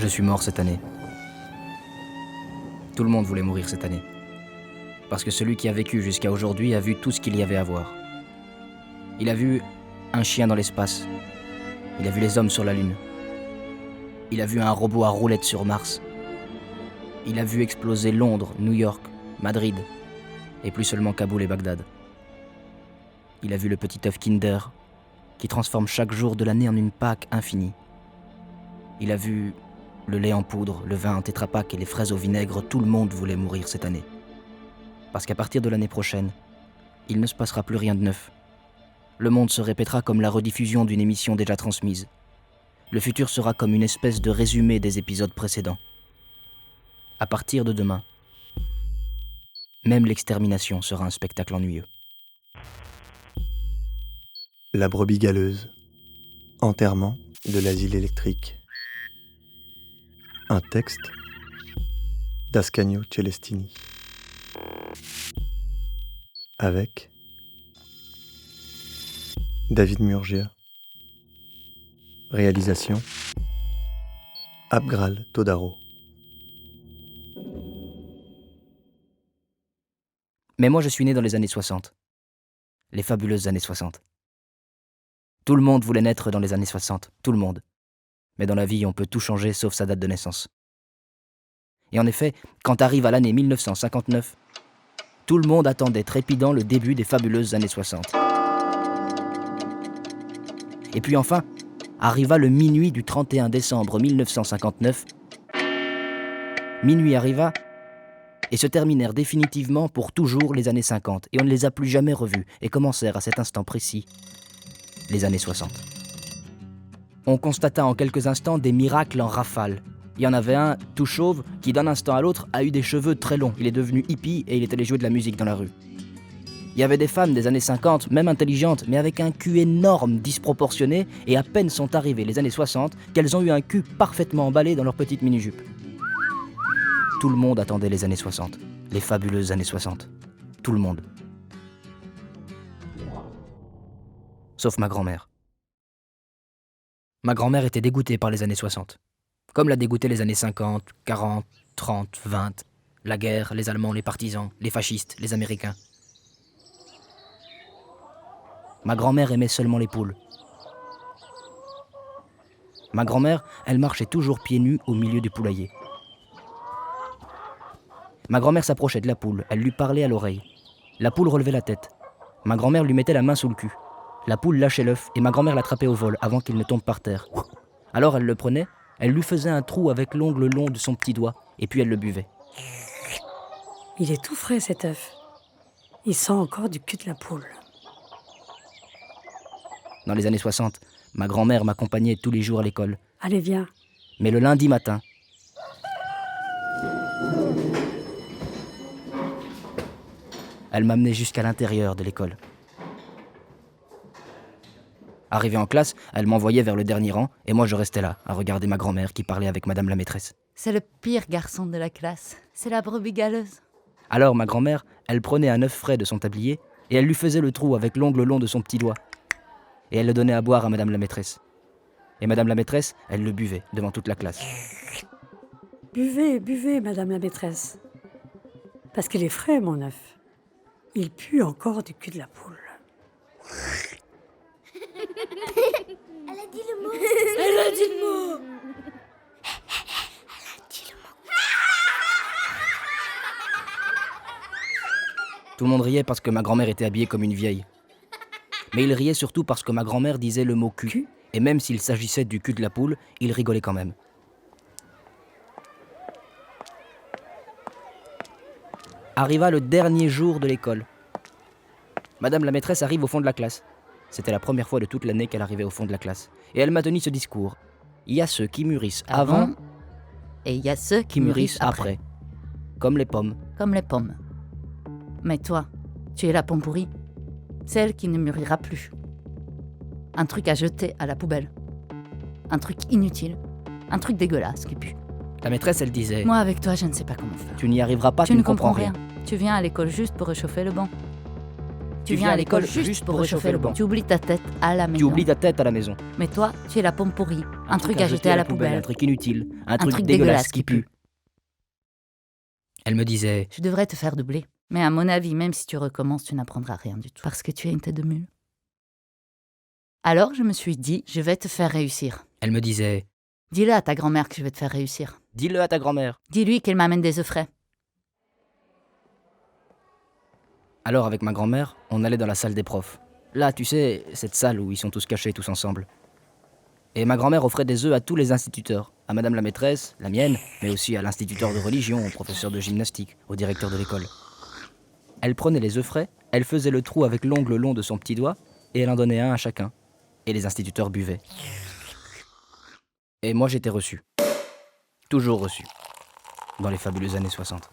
Je suis mort cette année. Tout le monde voulait mourir cette année. Parce que celui qui a vécu jusqu'à aujourd'hui a vu tout ce qu'il y avait à voir. Il a vu un chien dans l'espace. Il a vu les hommes sur la Lune. Il a vu un robot à roulettes sur Mars. Il a vu exploser Londres, New York, Madrid, et plus seulement Kaboul et Bagdad. Il a vu le petit œuf Kinder, qui transforme chaque jour de l'année en une Pâque infinie. Il a vu le lait en poudre, le vin en Tetra Pak et les fraises au vinaigre. Tout le monde voulait mourir cette année. Parce qu'à partir de l'année prochaine, il ne se passera plus rien de neuf. Le monde se répétera comme la rediffusion d'une émission déjà transmise. Le futur sera comme une espèce de résumé des épisodes précédents. À partir de demain, même l'extermination sera un spectacle ennuyeux. La brebis galeuse. Enterrement de l'asile électrique. Un texte d'Ascanio Celestini. Avec David Murgia. Réalisation Abgral Todaro. Mais moi, je suis né dans les années 60. Les fabuleuses années 60. Tout le monde voulait naître dans les années 60. Tout le monde. Mais dans la vie, on peut tout changer sauf sa date de naissance. Et en effet, quand arrive à l'année 1959, tout le monde attendait trépidant le début des fabuleuses années 60. Et puis enfin, arriva le minuit du 31 décembre 1959. Minuit arriva et se terminèrent définitivement pour toujours les années 50. Et on ne les a plus jamais revues et commencèrent à cet instant précis les années 60. On constata en quelques instants des miracles en rafale. Il y en avait un, tout chauve, qui d'un instant à l'autre a eu des cheveux très longs. Il est devenu hippie et il est allé jouer de la musique dans la rue. Il y avait des femmes des années 50, même intelligentes, mais avec un cul énorme, disproportionné, et à peine sont arrivées les années 60 qu'elles ont eu un cul parfaitement emballé dans leur petite mini-jupe. Tout le monde attendait les années 60, les fabuleuses années 60. Tout le monde. Sauf ma grand-mère. Ma grand-mère était dégoûtée par les années 60. Comme l'a dégoûté les années 50, 40, 30, 20, la guerre, les Allemands, les partisans, les fascistes, les Américains. Ma grand-mère aimait seulement les poules. Ma grand-mère, elle marchait toujours pieds nus au milieu du poulailler. Ma grand-mère s'approchait de la poule, elle lui parlait à l'oreille. La poule relevait la tête. Ma grand-mère lui mettait la main sous le cul. La poule lâchait l'œuf et ma grand-mère l'attrapait au vol avant qu'il ne tombe par terre. Alors elle le prenait, elle lui faisait un trou avec l'ongle long de son petit doigt et puis elle le buvait. Il est tout frais cet œuf. Il sent encore du cul de la poule. Dans les années 60, ma grand-mère m'accompagnait tous les jours à l'école. Allez, viens. Mais le lundi matin, elle m'amenait jusqu'à l'intérieur de l'école. Arrivée en classe, elle m'envoyait vers le dernier rang et moi je restais là, à regarder ma grand-mère qui parlait avec madame la maîtresse. C'est le pire garçon de la classe. C'est la brebis galeuse. Alors ma grand-mère, elle prenait un œuf frais de son tablier et elle lui faisait le trou avec l'ongle long de son petit doigt. Et elle le donnait à boire à madame la maîtresse. Et madame la maîtresse, elle le buvait devant toute la classe. Buvez, buvez, madame la maîtresse. Parce qu'il est frais, mon œuf. Il pue encore du cul de la poule. Elle a dit le mot. Elle a dit le mot. Elle a dit le mot. Tout le monde riait parce que ma grand-mère était habillée comme une vieille. Mais il riait surtout parce que ma grand-mère disait le mot cul. Et même s'il s'agissait du cul de la poule, il rigolait quand même. Arriva le dernier jour de l'école. Madame la maîtresse arrive au fond de la classe. C'était la première fois de toute l'année qu'elle arrivait au fond de la classe. Et elle m'a tenu ce discours. Il y a ceux qui mûrissent avant et il y a ceux qui mûrissent après. Comme les pommes. Comme les pommes. Mais toi, tu es la pomme pourrie. Celle qui ne mûrira plus. Un truc à jeter à la poubelle. Un truc inutile. Un truc dégueulasse qui pue. La maîtresse, elle disait... Moi, avec toi, je ne sais pas comment faire. Tu n'y arriveras pas, Tu ne comprends rien. Tu viens à l'école juste pour réchauffer le banc. Tu viens à l'école juste pour réchauffer le banc. Tu oublies ta tête à la maison. Tu oublies ta tête à la maison. Mais toi, tu es la pomme pourrie. Un truc à jeter à la poubelle. Un truc inutile. Un truc dégueulasse qui pue. Elle me disait... Je devrais te faire doubler. Mais à mon avis, même si tu recommences, tu n'apprendras rien du tout. Parce que tu as une tête de mule. Alors, je me suis dit, je vais te faire réussir. Elle me disait... Dis-le à ta grand-mère que je vais te faire réussir. Dis-le à ta grand-mère. Dis-lui qu'elle m'amène des œufs frais. Alors, avec ma grand-mère, on allait dans la salle des profs. Là, tu sais, cette salle où ils sont tous cachés, tous ensemble. Et ma grand-mère offrait des œufs à tous les instituteurs. À madame la maîtresse, la mienne, mais aussi à l'instituteur de religion, au professeur de gymnastique, au directeur de l'école. Elle prenait les œufs frais, elle faisait le trou avec l'ongle long de son petit doigt, et elle en donnait un à chacun. Et les instituteurs buvaient. Et moi, j'étais reçu. Toujours reçu. Dans les fabuleuses années 60.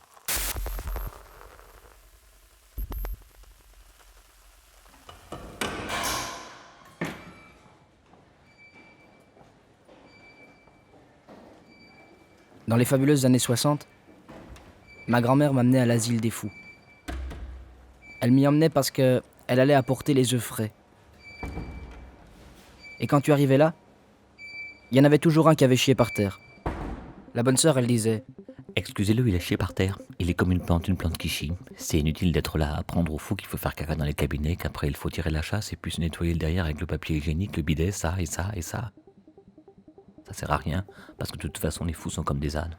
Dans les fabuleuses années 60, ma grand-mère m'amenait à l'asile des fous. Elle m'y emmenait parce qu'elle allait apporter les œufs frais. Et quand tu arrivais là, il y en avait toujours un qui avait chié par terre. La bonne sœur, elle disait « Excusez-le, il a chié par terre. Il est comme une plante qui chie. C'est inutile d'être là à apprendre aux fous qu'il faut faire caca dans les cabinets, qu'après il faut tirer la chasse et puis se nettoyer le derrière avec le papier hygiénique, le bidet, ça et ça et ça. Ça sert à rien, parce que de toute façon les fous sont comme des ânes.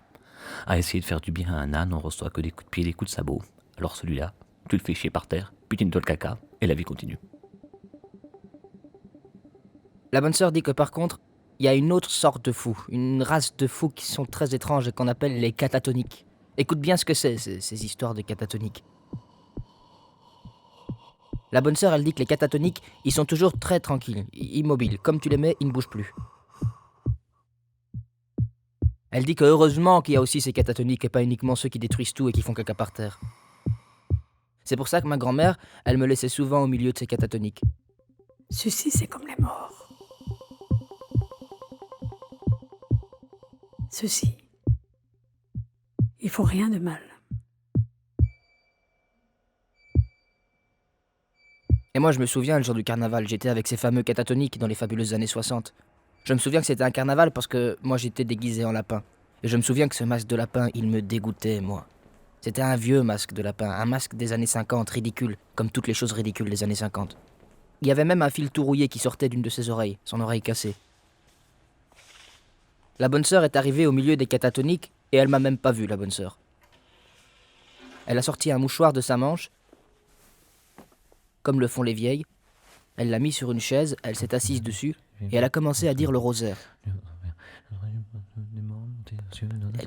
À essayer de faire du bien à un âne, on reçoit que des coups de pied et des coups de sabot. Alors celui-là, tu le fais chier par terre, puis tu nettoies le caca, et la vie continue. » La bonne sœur dit que par contre, il y a une autre sorte de fous, une race de fous qui sont très étranges et qu'on appelle les catatoniques. Écoute bien ce que c'est, ces histoires de catatoniques. La bonne sœur, elle dit que les catatoniques, ils sont toujours très tranquilles, immobiles. Comme tu les mets, ils ne bougent plus. Elle dit que heureusement qu'il y a aussi ces catatoniques et pas uniquement ceux qui détruisent tout et qui font caca par terre. C'est pour ça que ma grand-mère, elle me laissait souvent au milieu de ces catatoniques. Ceci, c'est comme les morts. Ceci, il faut rien de mal. Et moi, je me souviens, le jour du carnaval, j'étais avec ces fameux catatoniques dans les fabuleuses années 60. Je me souviens que c'était un carnaval parce que moi, j'étais déguisé en lapin. Et je me souviens que ce masque de lapin, il me dégoûtait, moi. C'était un vieux masque de lapin, un masque des années 50, ridicule, comme toutes les choses ridicules des années 50. Il y avait même un fil tout rouillé qui sortait d'une de ses oreilles, son oreille cassée. La bonne sœur est arrivée au milieu des catatoniques et elle m'a même pas vu, la bonne sœur. Elle a sorti un mouchoir de sa manche, comme le font les vieilles. Elle l'a mis sur une chaise, elle s'est assise dessus et elle a commencé à dire le rosaire.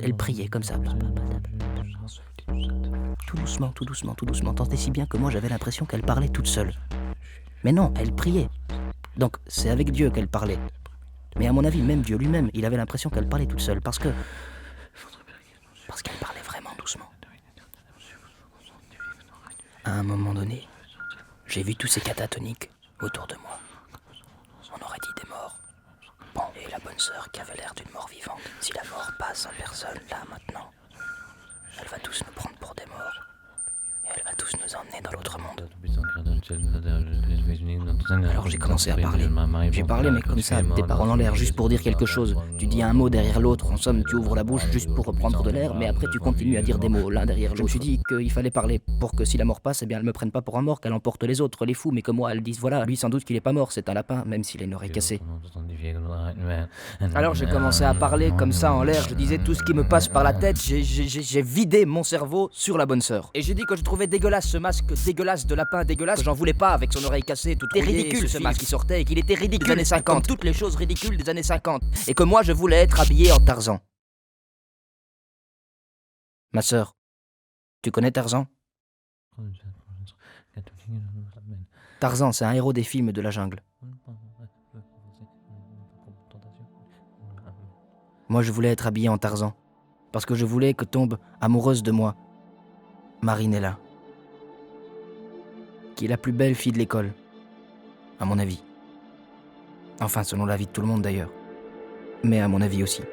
Elle priait comme ça. Tout doucement, tout doucement, tout doucement. Tant et si bien que moi j'avais l'impression qu'elle parlait toute seule. Mais non, elle priait. Donc c'est avec Dieu qu'elle parlait. Mais à mon avis, même Dieu lui-même, il avait l'impression qu'elle parlait toute seule. Parce qu'elle parlait vraiment doucement. À un moment donné, j'ai vu tous ces catatoniques autour de moi. On aurait dit des morts. Bon, et la bonne sœur qui avait l'air d'une mort vivante. Si la mort passe en personne, là, maintenant, elle va tous nous prendre pour des morts. Et elle va tous nous emmener dans l'autre monde. Alors j'ai commencé à parler. J'ai parlé, mais comme ça, des paroles en l'air, juste pour dire quelque chose. Tu dis un mot derrière l'autre, en somme, tu ouvres la bouche juste pour reprendre de l'air, mais après tu continues à dire des mots l'un derrière l'autre. Je me suis dit qu'il fallait parler pour que si la mort passe, eh bien elle me prenne pas pour un mort, qu'elle emporte les autres, les fous, mais que moi elle dise voilà, lui sans doute qu'il est pas mort, c'est un lapin, même s'il a une oreille cassée. Alors j'ai commencé à parler comme ça en l'air, je disais tout ce qui me passe par la tête, j'ai vidé mon cerveau sur la bonne sœur. Et j'ai dit que je trouvais dégueulasse ce masque dégueulasse de lapin dégueulasse, que j'en voulais pas avec son oreille cassée, tout ridicule ce masque qui sortait et qu'il était ridicule des années 50, toutes les choses ridicules des années 50, et que moi je voulais être habillé en Tarzan. Ma sœur, tu connais Tarzan? Tarzan, c'est un héros des films de la jungle. Moi je voulais être habillé en Tarzan, parce que je voulais que tombe amoureuse de moi Marinella, qui est la plus belle fille de l'école, à mon avis. Enfin, selon l'avis de tout le monde d'ailleurs. Mais à mon avis aussi.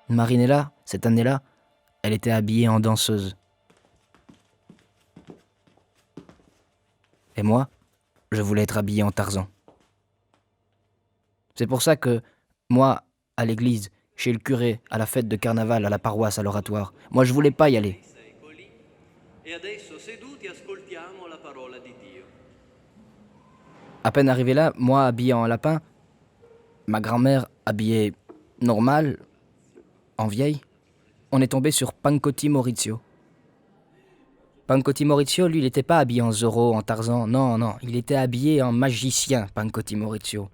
Marinella, cette année-là, elle était habillée en danseuse. Et moi, je voulais être habillé en Tarzan. C'est pour ça que, moi, à l'église, chez le curé, à la fête de carnaval, à la paroisse, à l'oratoire, moi je voulais pas y aller. E adesso seduti ascoltiamo la parola di Dio. À peine arrivé là, moi habillé en lapin, ma grand-mère habillée normale, en vieille, on est tombé sur Pancotti Maurizio. Pancotti Maurizio, lui, il n'était pas habillé en Zorro, en Tarzan, non, il était habillé en magicien, Pancotti Maurizio.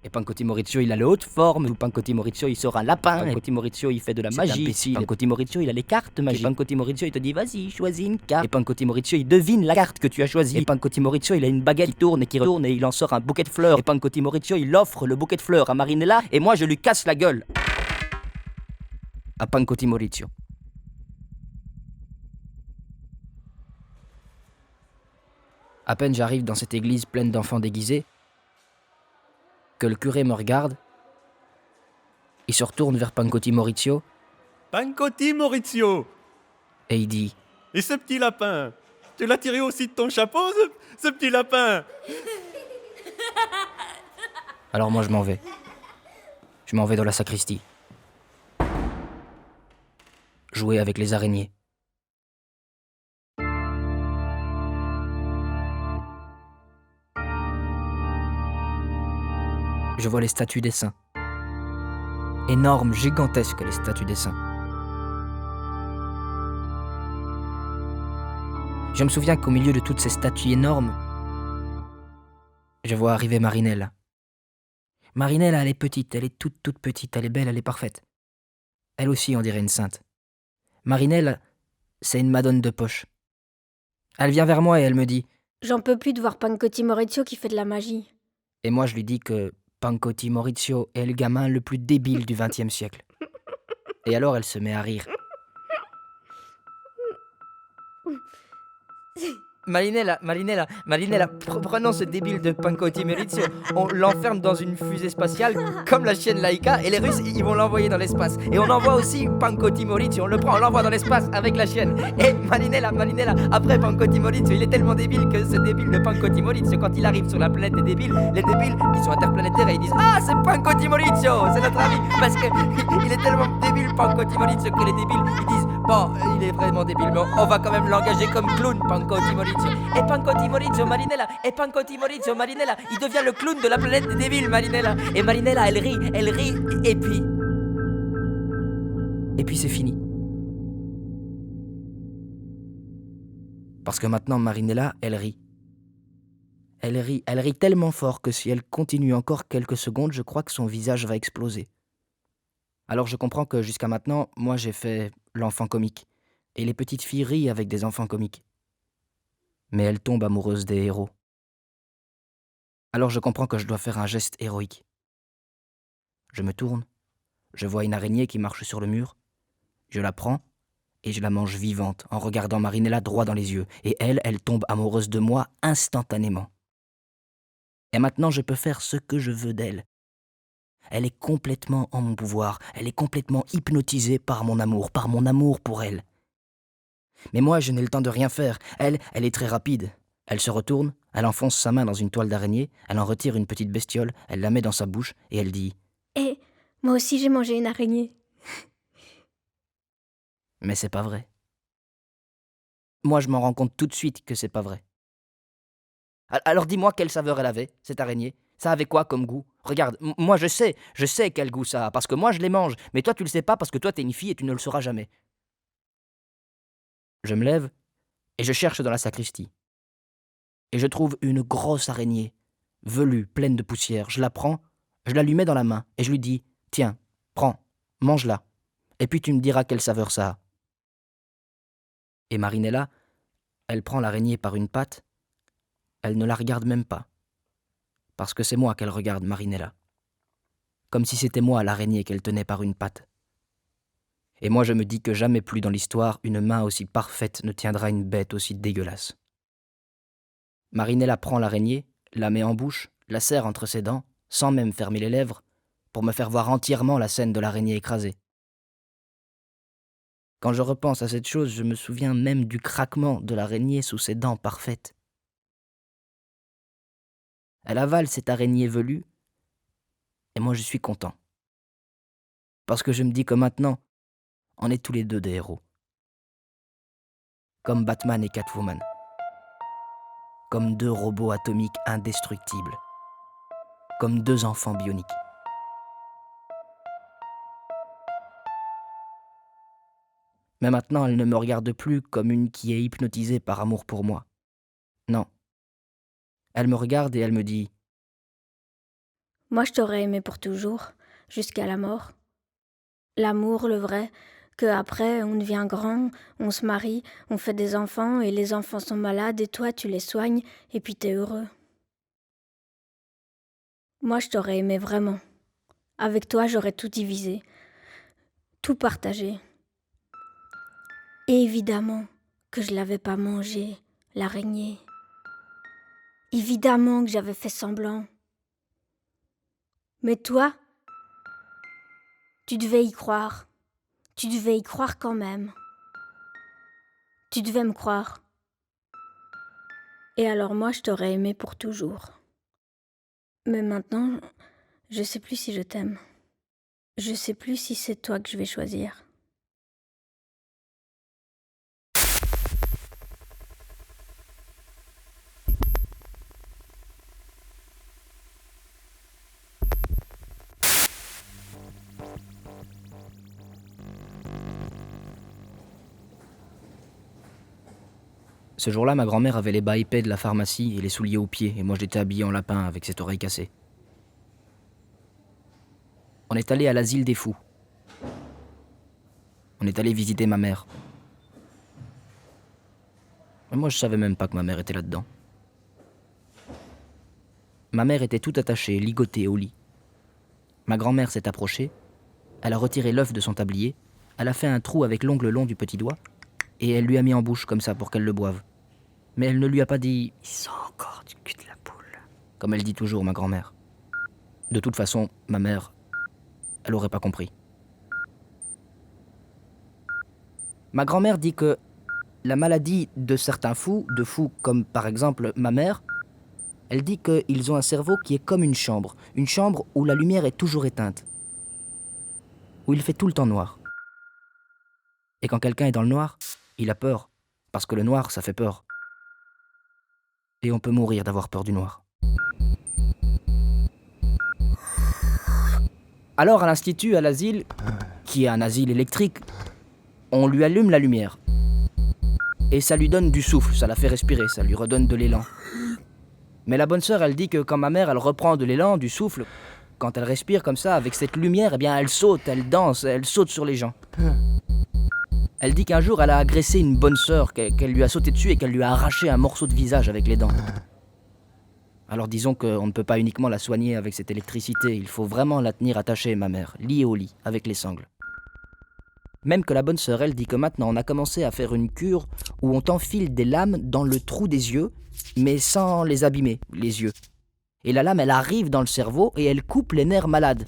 Et Pancotti Maurizio, il a les hautes formes, Pancotti Maurizio, il sort un lapin, Pancotti Maurizio, il fait de la magie, Pancotti Maurizio, il a les cartes magiques, Pancotti Maurizio, il te dit vas-y, choisis une carte, et Pancotti Maurizio, il devine la carte que tu as choisie, et Pancotti Maurizio, il a une baguette qui tourne et qui retourne, et il en sort un bouquet de fleurs, et Pancotti Maurizio, il offre le bouquet de fleurs à Marinella, et moi je lui casse la gueule. À Pancotti Maurizio. À peine j'arrive dans cette église pleine d'enfants déguisés, que le curé me regarde, il se retourne vers Pancotti Maurizio Pancotti Maurizio! et il dit Et ce petit lapin? Tu l'as tiré aussi de ton chapeau, ce petit lapin? alors moi je m'en vais. Je m'en vais dans la sacristie. Jouer avec les araignées. Je vois les statues des saints. Énormes, gigantesques les statues des saints. Je me souviens qu'au milieu de toutes ces statues énormes, je vois arriver Marinella. Marinella, elle est petite, elle est toute petite, elle est belle, elle est parfaite. Elle aussi, on dirait une sainte. Marinella, c'est une madone de poche. Elle vient vers moi et elle me dit J'en peux plus de voir Pancotti Maurizio qui fait de la magie. Et moi, je lui dis que Pancotti Maurizio est le gamin le plus débile du XXe siècle. Et alors, elle se met à rire. Marinella, prenons ce débile de Pancotti Maurizio, on l'enferme dans une fusée spatiale comme la chienne Laika et les Russes, ils vont l'envoyer dans l'espace. Et on envoie aussi Pancotti Maurizio, on le prend, on l'envoie dans l'espace avec la chienne. Et Marinella, après Pancotti Maurizio, il est tellement débile que ce débile de Pancotti Maurizio, quand il arrive sur la planète des débiles, les débiles, ils sont interplanétaires et ils disent « Ah, c'est Pancotti Maurizio, c'est notre ami !» Parce que il est tellement débile, Pancotti Maurizio, que les débiles, ils disent « Bon, il est vraiment débile, mais on va quand même l'engager comme clown, Pancotti Maurizio. » Et Pancotti Maurizio, Marinella, il devient le clown de la planète des débiles, Marinella. Et Marinella, elle rit, et puis... Et puis c'est fini. Parce que maintenant, Marinella, elle rit. Elle rit tellement fort que si elle continue encore quelques secondes, je crois que son visage va exploser. Alors je comprends que jusqu'à maintenant, moi j'ai fait l'enfant comique. Et les petites filles rient avec des enfants comiques. Mais elle tombe amoureuse des héros. Alors je comprends que je dois faire un geste héroïque. Je me tourne, je vois une araignée qui marche sur le mur, je la prends et je la mange vivante en regardant Marinella droit dans les yeux. Et elle tombe amoureuse de moi instantanément. Et maintenant je peux faire ce que je veux d'elle. Elle est complètement en mon pouvoir, elle est complètement hypnotisée par mon amour pour elle. Mais moi, je n'ai le temps de rien faire. Elle est très rapide. Elle se retourne, elle enfonce sa main dans une toile d'araignée, elle en retire une petite bestiole, elle la met dans sa bouche et elle dit « Eh, moi aussi j'ai mangé une araignée. » Mais c'est pas vrai. Moi, je m'en rends compte tout de suite que c'est pas vrai. Alors dis-moi quelle saveur elle avait, cette araignée. Ça avait quoi comme goût? Regarde, moi je sais quel goût ça a, parce que moi je les mange, mais toi tu le sais pas parce que toi t'es une fille et tu ne le sauras jamais. Je me lève et je cherche dans la sacristie. Et je trouve une grosse araignée, velue, pleine de poussière. Je la prends, je la lui mets dans la main et je lui dis « Tiens, prends, mange-la, et puis tu me diras quelle saveur ça a. » Et Marinella, elle prend l'araignée par une patte, elle ne la regarde même pas. Parce que c'est moi qu'elle regarde, Marinella. Comme si c'était moi l'araignée qu'elle tenait par une patte. Et moi je me dis que jamais plus dans l'histoire une main aussi parfaite ne tiendra une bête aussi dégueulasse. Marinella prend l'araignée, la met en bouche, la serre entre ses dents, sans même fermer les lèvres, pour me faire voir entièrement la scène de l'araignée écrasée. Quand je repense à cette chose, je me souviens même du craquement de l'araignée sous ses dents parfaites. Elle avale cette araignée velue, et moi je suis content. Parce que je me dis que maintenant, on est tous les deux des héros. Comme Batman et Catwoman. Comme deux robots atomiques indestructibles. Comme deux enfants bioniques. Mais maintenant, elle ne me regarde plus comme une qui est hypnotisée par amour pour moi. Non. Elle me regarde et elle me dit « Moi, je t'aurais aimé pour toujours, jusqu'à la mort. L'amour, le vrai, que après on devient grand, on se marie, on fait des enfants et les enfants sont malades et toi tu les soignes et puis t'es heureux. Moi je t'aurais aimé vraiment. Avec toi j'aurais tout divisé, tout partagé. Et évidemment que je l'avais pas mangé, l'araignée. Évidemment que j'avais fait semblant. Mais toi, tu devais y croire. Tu devais y croire quand même. Tu devais me croire. Et alors moi, je t'aurais aimé pour toujours. Mais maintenant, je sais plus si je t'aime. Je sais plus si c'est toi que je vais choisir. Ce jour-là, ma grand-mère avait les bas épais de la pharmacie et les souliers aux pieds, et moi j'étais habillé en lapin avec cette oreille cassée. On est allé à l'asile des fous. On est allé visiter ma mère. Mais moi je savais même pas que ma mère était là-dedans. Ma mère était tout attachée, ligotée au lit. Ma grand-mère s'est approchée, elle a retiré l'œuf de son tablier, elle a fait un trou avec l'ongle long du petit doigt, et elle lui a mis en bouche comme ça pour qu'elle le boive. Mais elle ne lui a pas dit « Ils sont encore du cul de la poule. » comme elle dit toujours, ma grand-mère. De toute façon, ma mère, elle aurait pas compris. Ma grand-mère dit que la maladie de certains fous, de fous comme par exemple ma mère, elle dit qu'ils ont un cerveau qui est comme une chambre où la lumière est toujours éteinte, où il fait tout le temps noir. Et quand quelqu'un est dans le noir, il a peur, parce que le noir, ça fait peur. Et on peut mourir d'avoir peur du noir. Alors à l'institut, à l'asile, qui est un asile électrique, on lui allume la lumière. Et ça lui donne du souffle, ça la fait respirer, ça lui redonne de l'élan. Mais la bonne sœur, elle dit que quand ma mère, elle reprend de l'élan, du souffle, quand elle respire comme ça, avec cette lumière, eh bien elle saute, elle danse, elle saute sur les gens. Elle dit qu'un jour, elle a agressé une bonne sœur, qu'elle lui a sauté dessus et qu'elle lui a arraché un morceau de visage avec les dents. Alors disons qu'on ne peut pas uniquement la soigner avec cette électricité, il faut vraiment la tenir attachée, ma mère, liée au lit, avec les sangles. Même que la bonne sœur, elle dit que maintenant on a commencé à faire une cure où on t'enfile des lames dans le trou des yeux, mais sans les abîmer, les yeux. Et la lame, elle arrive dans le cerveau et elle coupe les nerfs malades.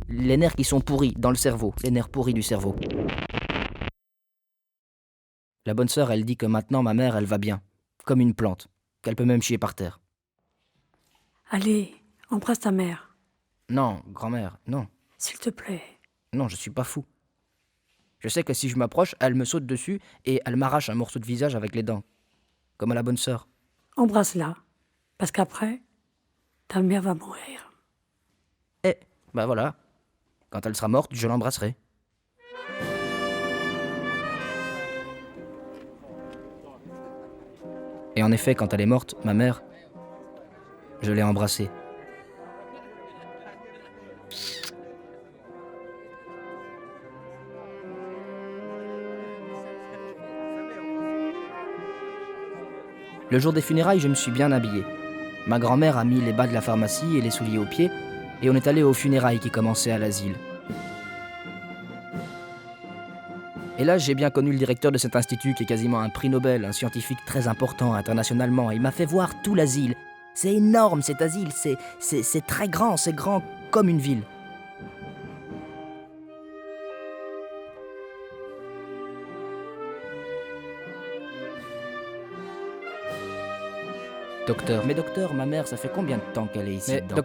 Les nerfs qui sont pourris dans le cerveau, les nerfs pourris du cerveau. La bonne sœur, elle dit que maintenant ma mère, elle va bien, comme une plante, qu'elle peut même chier par terre. Allez, embrasse ta mère, Non, grand-mère, non. s'il te plaît. Non, je suis pas fou. Je sais que si je m'approche, elle me saute dessus et elle m'arrache un morceau de visage avec les dents. Comme à la bonne sœur. Embrasse-la, parce qu'après, ta mère va mourir. Eh, bah voilà. Quand elle sera morte, je l'embrasserai. Et en effet, quand elle est morte, ma mère, je l'ai embrassée. Le jour des funérailles, je me suis bien habillé. Ma grand-mère a mis les bas de la pharmacie et les souliers aux pieds, et on est allé aux funérailles qui commençaient à l'asile. Et là, j'ai bien connu le directeur de cet institut qui est quasiment un prix Nobel, un scientifique très important internationalement. Il m'a fait voir tout l'asile. C'est énorme cet asile, c'est très grand, c'est grand comme une ville. Docteur. Mais docteur, ma mère, ça fait combien de temps qu'elle est ici dedans?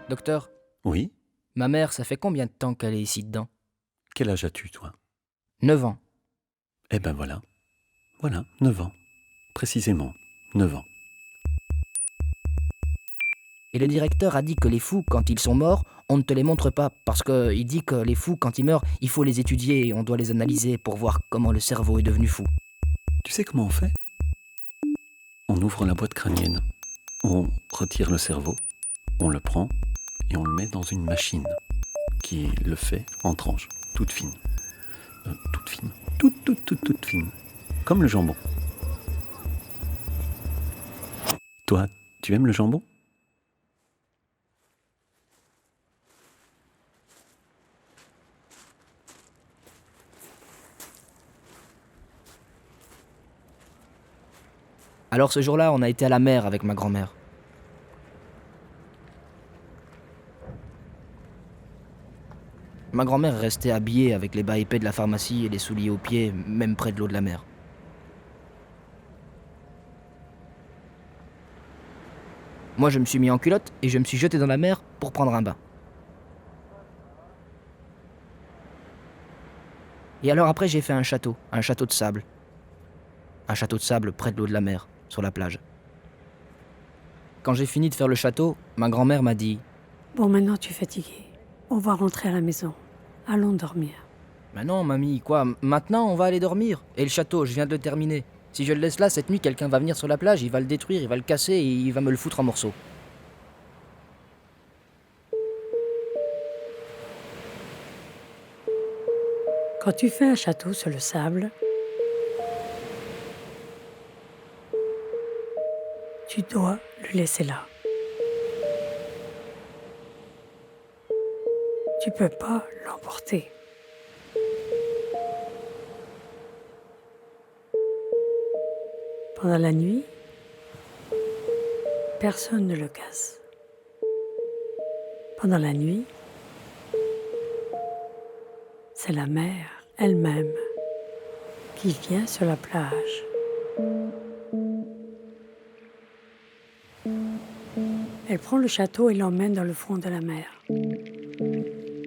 Docteur, Oui? ma mère, ça fait combien de temps qu'elle est ici dedans? Quel âge as-tu, toi? 9 ans. Eh ben voilà. Voilà, 9 ans. Précisément, 9 ans. Et le directeur a dit que les fous, quand ils sont morts, on ne te les montre pas, parce qu'il dit que les fous, quand ils meurent, il faut les étudier et on doit les analyser pour voir comment le cerveau est devenu fou. Tu sais comment on fait? On ouvre la boîte crânienne, on retire le cerveau, on le prend et on le met dans une machine qui le fait en tranches, toutes fines. Toutes fines. Toutes fines. Comme le jambon. Toi, tu aimes le jambon? Alors ce jour-là, on a été à la mer avec ma grand-mère. Ma grand-mère est restée habillée avec les bas épais de la pharmacie et les souliers aux pieds, même près de l'eau de la mer. Moi, je me suis mis en culotte et je me suis jeté dans la mer pour prendre un bain. Et alors après, j'ai fait un château de sable. Un château de sable près de l'eau de la mer, sur la plage. Quand j'ai fini de faire le château, ma grand-mère m'a dit « Bon, maintenant tu es fatigué. On va rentrer à la maison. Allons dormir. » « Mais non, mamie, quoi? Maintenant, on va aller dormir. Et le château, je viens de le terminer. Si je le laisse là, cette nuit, quelqu'un va venir sur la plage, il va le détruire, il va le casser et il va me le foutre en morceaux. » Quand tu fais un château sur le sable, tu dois le laisser là. Tu peux pas l'emporter. Pendant la nuit, personne ne le casse. Pendant la nuit, c'est la mer elle-même qui vient sur la plage. Elle prend le château et l'emmène dans le fond de la mer.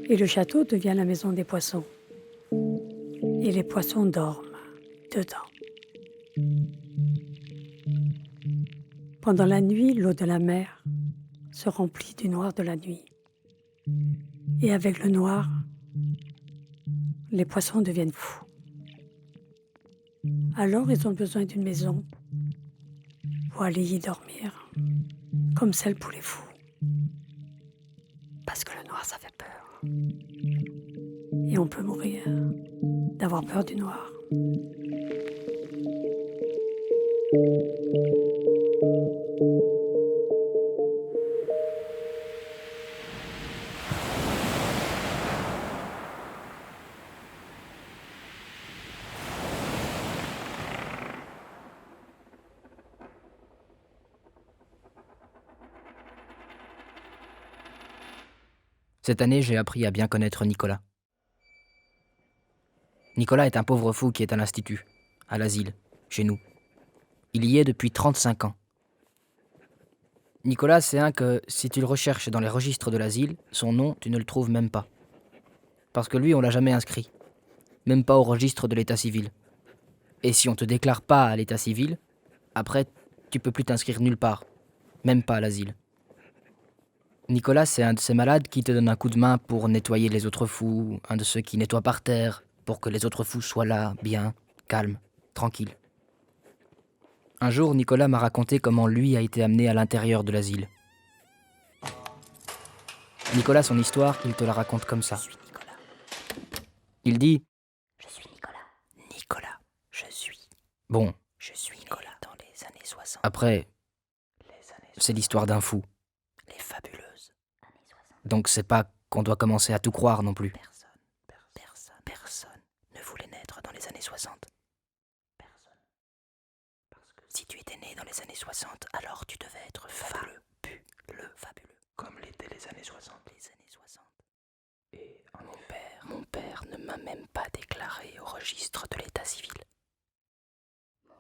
Et le château devient la maison des poissons. Et les poissons dorment dedans. Pendant la nuit, l'eau de la mer se remplit du noir de la nuit. Et avec le noir, les poissons deviennent fous. Alors ils ont besoin d'une maison pour aller y dormir, comme celle pour les fous. Parce que le noir, ça fait peur. Et on peut mourir d'avoir peur du noir. Cette année, j'ai appris à bien connaître Nicolas. Nicolas est un pauvre fou qui est à l'institut, à l'asile, chez nous. Il y est depuis 35 ans. Nicolas, c'est un que, si tu le recherches dans les registres de l'asile, son nom, tu ne le trouves même pas. Parce que lui, on l'a jamais inscrit. Même pas au registre de l'état civil. Et si on te déclare pas à l'état civil, après, tu peux plus t'inscrire nulle part. Même pas à l'asile. Nicolas, c'est un de ces malades qui te donne un coup de main pour nettoyer les autres fous, un de ceux qui nettoient par terre, pour que les autres fous soient là, bien, calmes, tranquilles. Un jour, Nicolas m'a raconté comment lui a été amené à l'intérieur de l'asile. Nicolas, son histoire, il te la raconte comme ça. Je suis Nicolas. Il dit « Je suis Nicolas. Nicolas, je suis. » Bon, je suis Nicolas dans les années 60. Après, c'est l'histoire d'un fou. Les fabuleuses. Donc c'est pas qu'on doit commencer à tout croire non plus. Personne ne voulait naître dans les années 60. Personne. Parce que si tu étais né dans les années 60, alors tu devais être fabuleux. Fabuleux. Comme l'étaient les années 60. Les années 60. Et mon père ne m'a même pas déclaré au registre de l'état civil.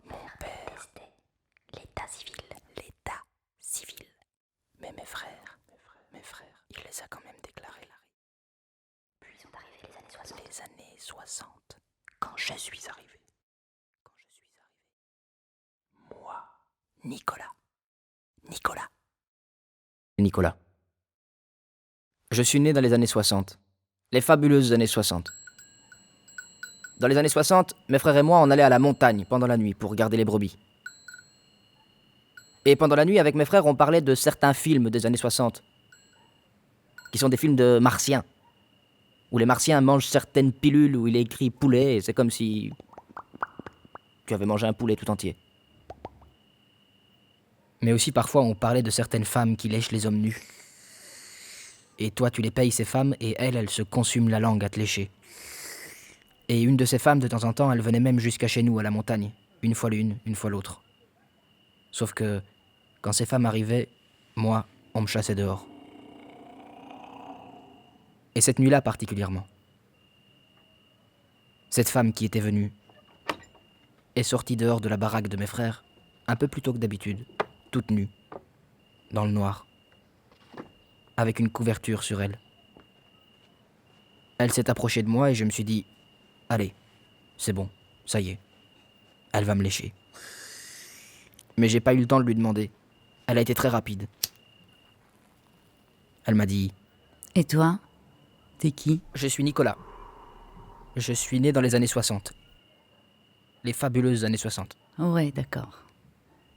Mon père. L'état civil. L'état 60, quand je suis arrivé. Moi, Nicolas. Nicolas. Je suis né dans les années 60. Les fabuleuses années 60. Dans les années 60, mes frères et moi, on allait à la montagne pendant la nuit pour garder les brebis. Et pendant la nuit, avec mes frères, on parlait de certains films des années 60, qui sont des films de martiens, où les martiens mangent certaines pilules où il est écrit poulet, et c'est comme si tu avais mangé un poulet tout entier. Mais aussi parfois, on parlait de certaines femmes qui lèchent les hommes nus. Et toi, tu les payes, ces femmes, et elles se consument la langue à te lécher. Et une de ces femmes, de temps en temps, elle venait même jusqu'à chez nous, à la montagne. Une fois l'une, une fois l'autre. Sauf que, quand ces femmes arrivaient, moi, on me chassait dehors. Et cette nuit-là particulièrement. Cette femme qui était venue est sortie dehors de la baraque de mes frères, un peu plus tôt que d'habitude, toute nue, dans le noir, avec une couverture sur elle. Elle s'est approchée de moi et je me suis dit, allez, c'est bon, ça y est, elle va me lécher. Mais j'ai pas eu le temps de lui demander. Elle a été très rapide. Elle m'a dit... Et toi, t'es qui? Je suis Nicolas. Je suis né dans les années 60. Les fabuleuses années 60. Ouais, d'accord.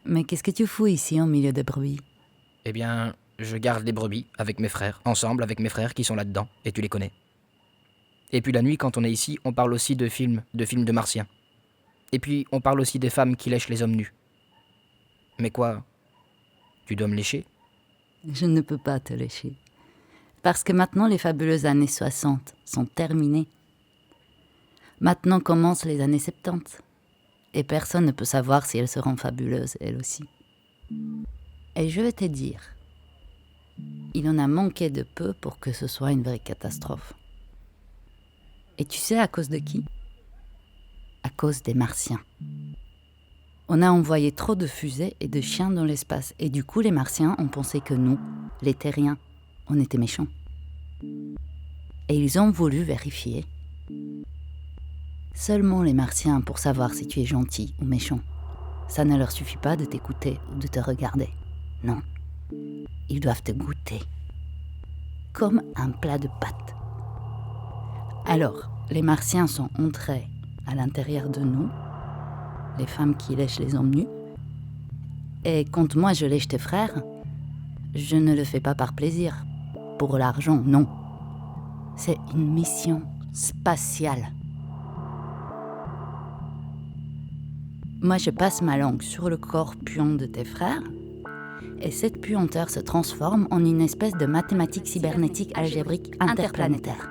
Mais qu'est-ce que tu fous ici, au milieu des brebis? Eh bien, je garde les brebis avec mes frères, ensemble avec mes frères qui sont là-dedans, et tu les connais. Et puis la nuit, quand on est ici, on parle aussi de films de martiens. Et puis, on parle aussi des femmes qui lèchent les hommes nus. Mais quoi? Tu dois me lécher? Je ne peux pas te lécher. Parce que maintenant, les fabuleuses années 60 sont terminées. Maintenant commencent les années 70. Et personne ne peut savoir si elles seront fabuleuses, elles aussi. Et je vais te dire, il en a manqué de peu pour que ce soit une vraie catastrophe. Et tu sais à cause de qui? À cause des Martiens. On a envoyé trop de fusées et de chiens dans l'espace. Et du coup, les Martiens ont pensé que nous, les Terriens, on était méchants. Et ils ont voulu vérifier. Seulement les Martiens pour savoir si tu es gentil ou méchant. Ça ne leur suffit pas de t'écouter ou de te regarder. Non. Ils doivent te goûter. Comme un plat de pâtes. Alors, les Martiens sont entrés à l'intérieur de nous, les femmes qui lèchent les hommes nus. Et quand moi je lèche tes frères, je ne le fais pas par plaisir. Pour l'argent, non. C'est une mission spatiale. Moi, je passe ma langue sur le corps puant de tes frères, et cette puanteur se transforme en une espèce de mathématique cybernétique algébrique interplanétaire.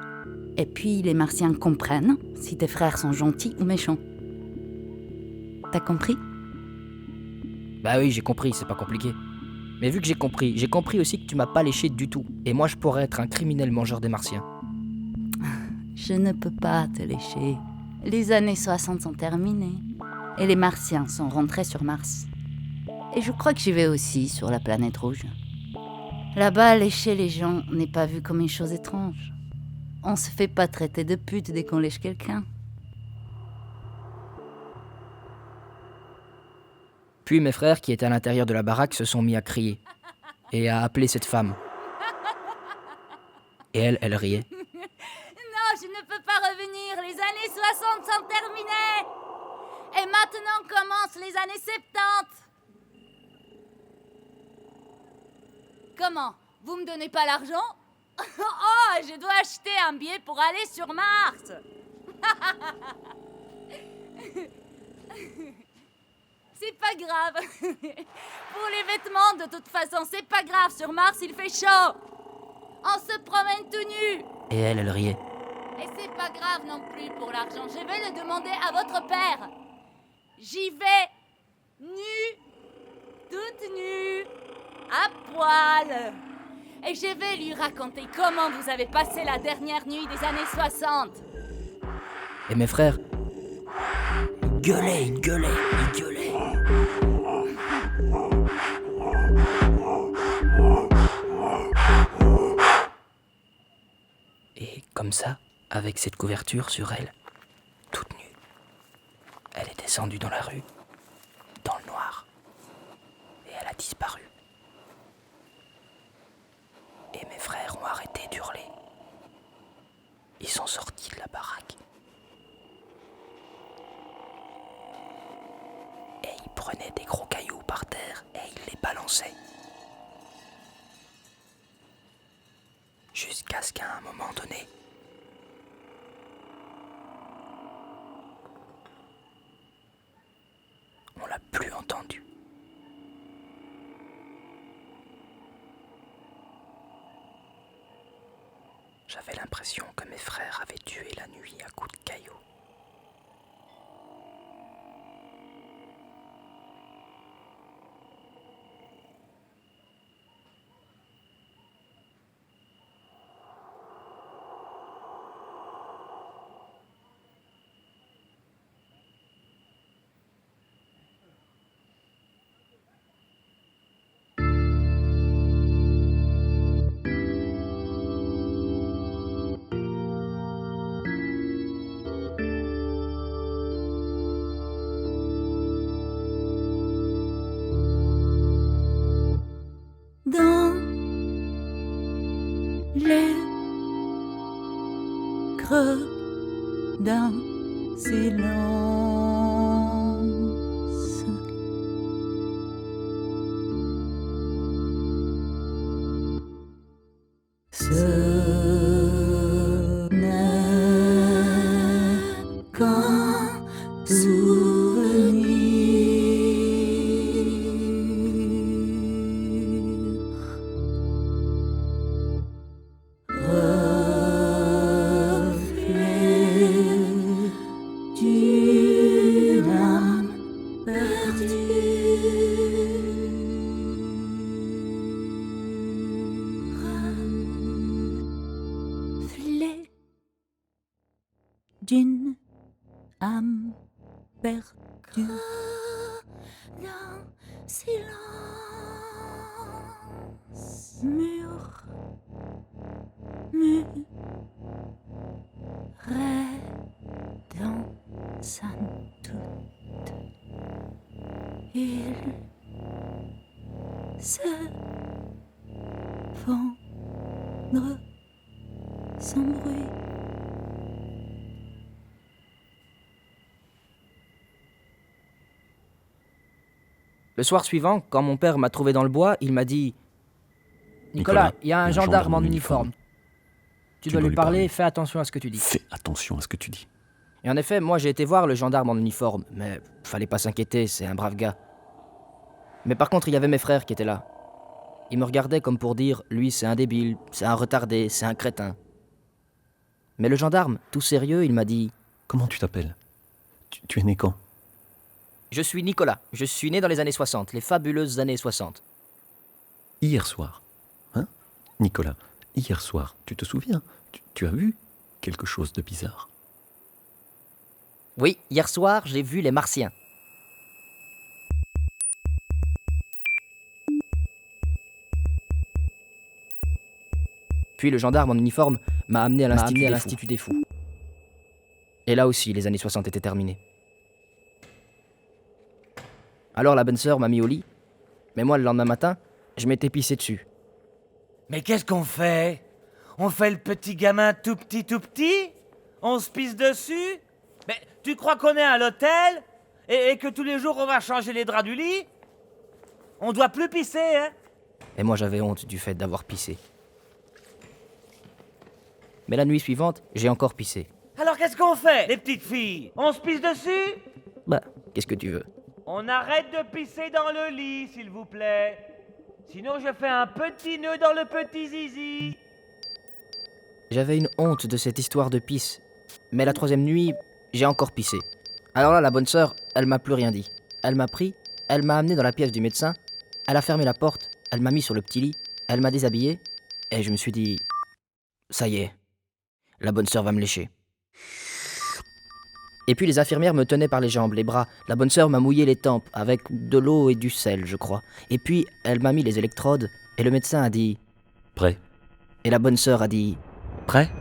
Et puis, les Martiens comprennent si tes frères sont gentils ou méchants. T'as compris? Bah oui, j'ai compris, c'est pas compliqué. Mais vu que j'ai compris aussi que tu m'as pas léché du tout. Et moi, je pourrais être un criminel mangeur des Martiens. Je ne peux pas te lécher. Les années 60 sont terminées. Et les Martiens sont rentrés sur Mars. Et je crois que j'y vais aussi sur la planète rouge. Là-bas, lécher les gens n'est pas vu comme une chose étrange. On se fait pas traiter de pute dès qu'on lèche quelqu'un. Puis mes frères qui étaient à l'intérieur de la baraque se sont mis à crier et à appeler cette femme. Et elle riait. Non, je ne peux pas revenir. Les années 60 sont terminées. Et maintenant commencent les années 70. Comment? Vous me donnez pas l'argent? Oh, je dois acheter un billet pour aller sur Mars. C'est pas grave. Pour les vêtements, de toute façon, c'est pas grave. Sur Mars, il fait chaud. On se promène tout nu. Et elle riait. Et c'est pas grave non plus pour l'argent. Je vais le demander à votre père. J'y vais nue, toute nue, à poil. Et je vais lui raconter comment vous avez passé la dernière nuit des années 60. Et mes frères, ils gueulaient. Et comme ça, avec cette couverture sur elle, descendue dans la rue, dans le noir, et elle a disparu. Et mes frères ont arrêté d'hurler. Ils sont sortis de la baraque. Et ils prenaient des gros cailloux par terre et ils les balançaient. Jusqu'à ce qu'à un moment donné, on l'a plus entendu. J'avais l'impression que mes frères avaient tué la nuit à coups de cailloux. Dans les creux d'un silence, ce n'est qu'un d'une âme perdue dans silence, murmurait dans sa doute. Il s'effondre sans bruit. Le soir suivant, quand mon père m'a trouvé dans le bois, il m'a dit « Nicolas, il y a un gendarme en uniforme. Tu dois lui parler, fais attention à ce que tu dis. » Fais attention à ce que tu dis. Et en effet, moi j'ai été voir le gendarme en uniforme, mais fallait pas s'inquiéter, c'est un brave gars. Mais par contre, il y avait mes frères qui étaient là. Ils me regardaient comme pour dire « Lui, c'est un débile, c'est un retardé, c'est un crétin. » Mais le gendarme, tout sérieux, il m'a dit « Comment tu t'appelles ? Tu es né quand ? » Je suis Nicolas, je suis né dans les années 60, les fabuleuses années 60. Hier soir, hein, Nicolas, hier soir, tu te souviens, tu as vu quelque chose de bizarre. Oui, hier soir, j'ai vu les Martiens. Puis le gendarme en uniforme m'a amené à l'Institut des Fous. Et là aussi, les années 60 étaient terminées. Alors la bonne sœur m'a mis au lit, mais moi le lendemain matin, je m'étais pissé dessus. Mais qu'est-ce qu'on fait ? On fait le petit gamin tout petit ? On se pisse dessus ? Mais tu crois qu'on est à l'hôtel ? Et que tous les jours on va changer les draps du lit ? On doit plus pisser, hein ? Et moi j'avais honte du fait d'avoir pissé. Mais la nuit suivante, j'ai encore pissé. Alors qu'est-ce qu'on fait, les petites filles ? On se pisse dessus ? Bah, qu'est-ce que tu veux ? On arrête de pisser dans le lit, s'il vous plaît. Sinon, je fais un petit nœud dans le petit zizi. J'avais une honte de cette histoire de pisse. Mais la troisième nuit, j'ai encore pissé. Alors là, la bonne sœur, elle m'a plus rien dit. Elle m'a pris, elle m'a amené dans la pièce du médecin, elle a fermé la porte, elle m'a mis sur le petit lit, elle m'a déshabillé, et je me suis dit, ça y est, la bonne sœur va me lécher. Et puis les infirmières me tenaient par les jambes, les bras. La bonne sœur m'a mouillé les tempes avec de l'eau et du sel, je crois. Et puis elle m'a mis les électrodes et le médecin a dit « Prêt ?» Et la bonne sœur a dit « Prêt ?»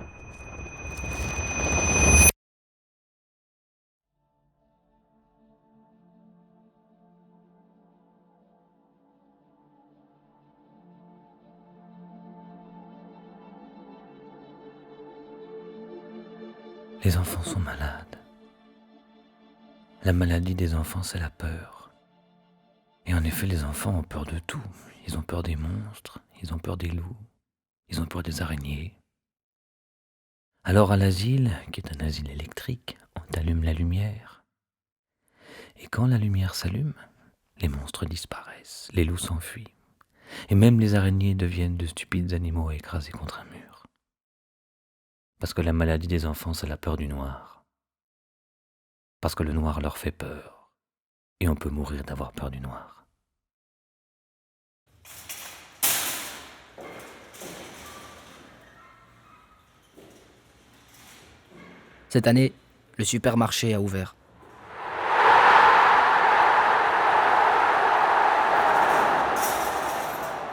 Les enfants sont malades. La maladie des enfants, c'est la peur. Et en effet, les enfants ont peur de tout. Ils ont peur des monstres, ils ont peur des loups, ils ont peur des araignées. Alors à l'asile, qui est un asile électrique, on allume la lumière. Et quand la lumière s'allume, les monstres disparaissent, les loups s'enfuient. Et même les araignées deviennent de stupides animaux écrasés contre un mur. Parce que la maladie des enfants, c'est la peur du noir. Parce que le noir leur fait peur. Et on peut mourir d'avoir peur du noir. Cette année, le supermarché a ouvert.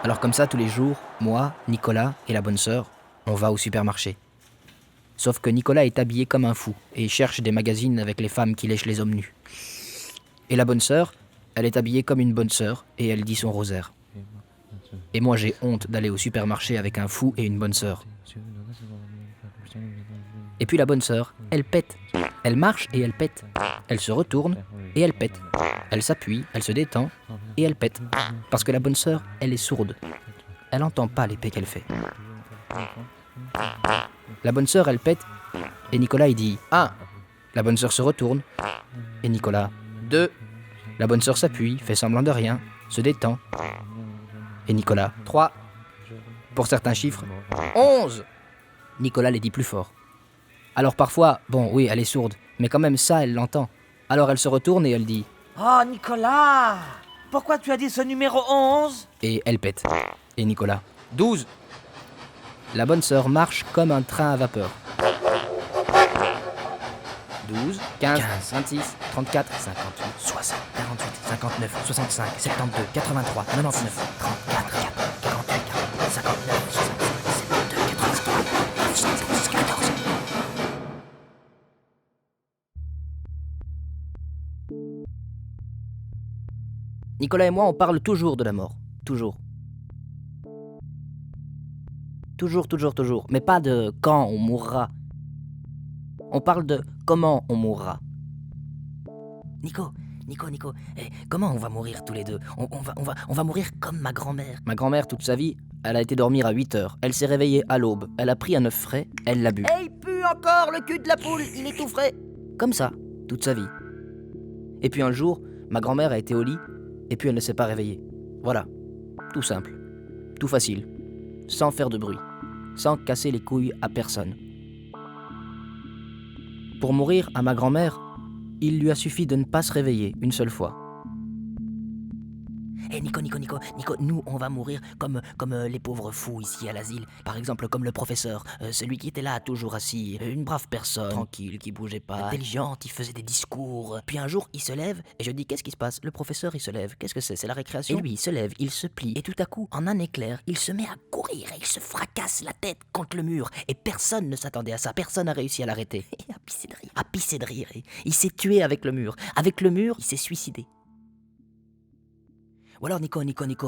Alors comme ça, tous les jours, moi, Nicolas et la bonne sœur, on va au supermarché. Sauf que Nicolas est habillé comme un fou et cherche des magazines avec les femmes qui lèchent les hommes nus. Et la bonne sœur, elle est habillée comme une bonne sœur et elle dit son rosaire. Et moi j'ai honte d'aller au supermarché avec un fou et une bonne sœur. Et puis la bonne sœur, elle pète. Elle marche et elle pète. Elle se retourne et elle pète. Elle s'appuie, elle se détend et elle pète. Parce que la bonne sœur, elle est sourde. Elle n'entend pas l'épée qu'elle fait. La bonne sœur, elle pète et Nicolas il dit 1. La bonne sœur se retourne et Nicolas 2. La bonne sœur s'appuie, fait semblant de rien, se détend et Nicolas 3. Pour certains chiffres 11. Nicolas les dit plus fort. Alors parfois, bon oui, elle est sourde, mais quand même ça, elle l'entend. Alors elle se retourne et elle dit « Oh, Nicolas! Pourquoi tu as dit ce numéro 11 ?» Et elle pète. Et Nicolas 12. La bonne sœur marche comme un train à vapeur. 12, 15, 26, 34, 58, 60, 48, 59, 65, 72, 83, 99, 34, 48, 59, 65, 72, 83, 76, 14. Nicolas et moi, on parle toujours de la mort. Toujours. Toujours. Mais pas de quand on mourra. On parle de comment on mourra. Nico, comment on va mourir tous les deux ? On va mourir comme ma grand-mère. Ma grand-mère, toute sa vie, elle a été dormir à 8 heures. Elle s'est réveillée à l'aube. Elle a pris un œuf frais, elle l'a bu. Et il pue encore le cul de la poule, il est tout frais. Comme ça, toute sa vie. Et puis un jour, ma grand-mère a été au lit, et puis elle ne s'est pas réveillée. Voilà, tout simple, tout facile, sans faire de bruit, sans casser les couilles à personne. Pour mourir à ma grand-mère, il lui a suffi de ne pas se réveiller une seule fois. Nico, nous on va mourir comme les pauvres fous ici à l'asile. Par exemple comme le professeur, celui qui était là toujours assis, une brave personne, tranquille, qui bougeait pas, intelligente, il faisait des discours. Puis un jour il se lève et je dis qu'est-ce qui se passe ? Le professeur il se lève, qu'est-ce que c'est la récréation ? Et lui il se lève, il se plie et tout à coup en un éclair il se met à courir et il se fracasse la tête contre le mur. Et personne ne s'attendait à ça, personne n'a réussi à l'arrêter. Et à pisser de rire. Il s'est tué avec le mur. Avec le mur il s'est suicidé. Ou alors Nico,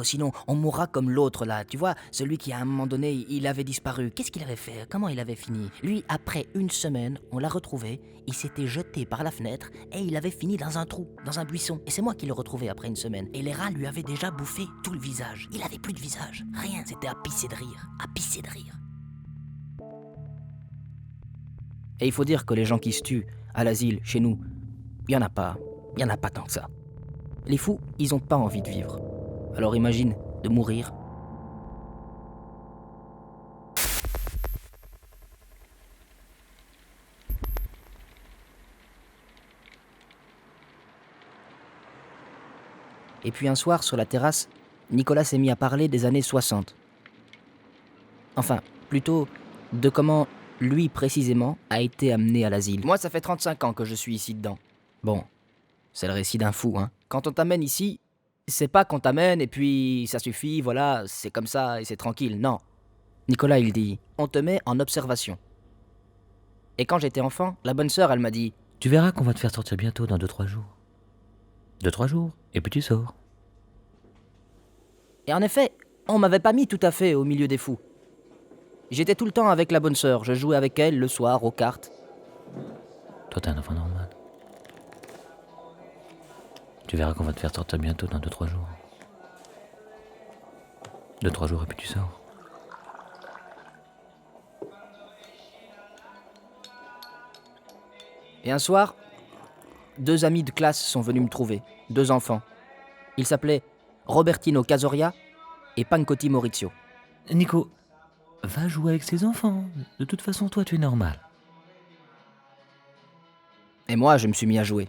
sinon on mourra comme l'autre là, tu vois, celui qui à un moment donné, il avait disparu. Qu'est-ce qu'il avait fait ? Comment il avait fini ? Lui, après une semaine, on l'a retrouvé, il s'était jeté par la fenêtre et il avait fini dans un trou, dans un buisson. Et c'est moi qui l'ai retrouvé après une semaine. Et les rats lui avaient déjà bouffé tout le visage. Il avait plus de visage, rien, c'était à pisser de rire. Et il faut dire que les gens qui se tuent à l'asile, chez nous, il y en a pas tant que ça. Les fous, ils ont pas envie de vivre. Alors imagine de mourir. Et puis un soir, sur la terrasse, Nicolas s'est mis à parler des années 60. Enfin, plutôt de comment lui précisément a été amené à l'asile. Moi, ça fait 35 ans que je suis ici dedans. Bon, c'est le récit d'un fou, hein. Quand on t'amène ici, c'est pas qu'on t'amène et puis ça suffit, voilà, c'est comme ça et c'est tranquille, non. Nicolas, il dit, on te met en observation. Et quand j'étais enfant, la bonne sœur, elle m'a dit, Tu verras qu'on va te faire sortir bientôt dans 2-3 jours. 2-3 jours, et puis tu sors. Et en effet, on m'avait pas mis tout à fait au milieu des fous. J'étais tout le temps avec la bonne sœur, je jouais avec elle le soir aux cartes. Toi, t'es un enfant normal. Tu verras qu'on va te faire sortir bientôt dans 2-3 jours. 2-3 jours et puis tu sors. Et un soir, 2 amis de classe sont venus me trouver, 2 enfants. Ils s'appelaient Robertino Casoria et Pancotti Maurizio. Nico, va jouer avec ses enfants. De toute façon, toi, tu es normal. Et moi, je me suis mis à jouer.